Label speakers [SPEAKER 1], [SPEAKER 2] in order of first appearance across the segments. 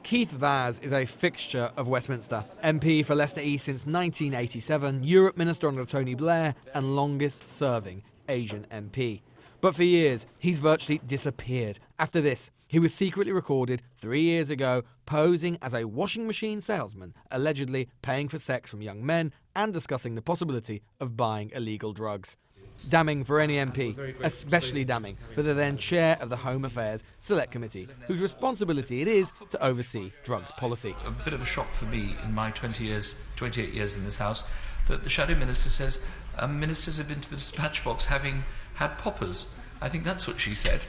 [SPEAKER 1] Keith Vaz is a fixture of Westminster. MP for Leicester East since 1987, Europe Minister under Tony Blair, and longest-serving Asian MP. But for years, he's virtually disappeared. After this, he was secretly recorded 3 years ago posing as a washing machine salesman, allegedly paying for sex from young men and discussing the possibility of buying illegal drugs. Damning for any MP, especially damning for the then chair of the Home Affairs Select Committee, whose responsibility it is to oversee drugs policy.
[SPEAKER 2] A bit of a shock for me in my 28 years in this House that the Shadow Minister says ministers have been to the dispatch box having had poppers. I think that's what she said.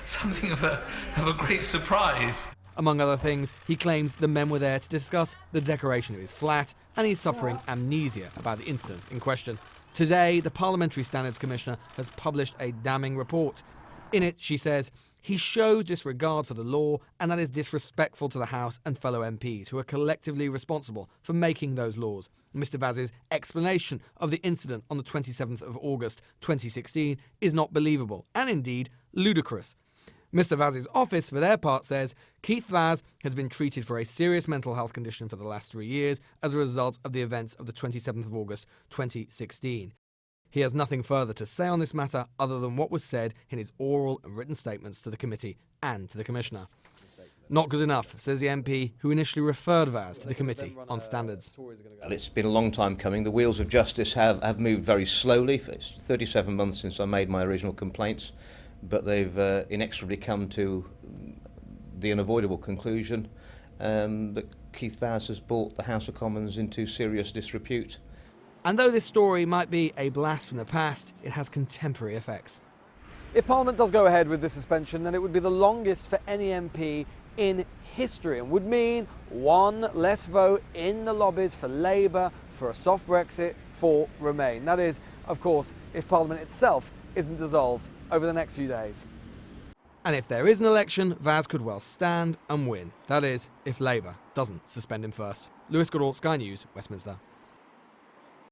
[SPEAKER 2] Something of a great surprise.
[SPEAKER 1] Among other things, he claims the men were there to discuss the decoration of his flat, and he's suffering amnesia about the incident in question. Today, the Parliamentary Standards Commissioner has published a damning report. In it, she says, he shows disregard for the law, and that is disrespectful to the House and fellow MPs who are collectively responsible for making those laws. Mr Vaz's explanation of the incident on the 27th of August 2016 is not believable, and indeed ludicrous. Mr Vaz's office, for their part, says Keith Vaz has been treated for a serious mental health condition for the last 3 years as a result of the events of the 27th of August 2016. He has nothing further to say on this matter other than what was said in his oral and written statements to the committee and to the Commissioner. Not good enough, says the MP who initially referred Vaz to the Committee on Standards.
[SPEAKER 3] Well, it's been a long time coming. The wheels of justice have moved very slowly. It's 37 months since I made my original complaints, but they've inexorably come to the unavoidable conclusion that Keith Vaz has brought the House of Commons into serious disrepute.
[SPEAKER 1] And though this story might be a blast from the past, it has contemporary effects. If Parliament does go ahead with this suspension, then it would be the longest for any MP in history and would mean one less vote in the lobbies for Labour, for a soft Brexit, for Remain. That is, of course, if Parliament itself isn't dissolved over the next few days. And if there is an election, Vaz could well stand and win. That is, if Labour doesn't suspend him first. Lewis Goodall, Sky News, Westminster.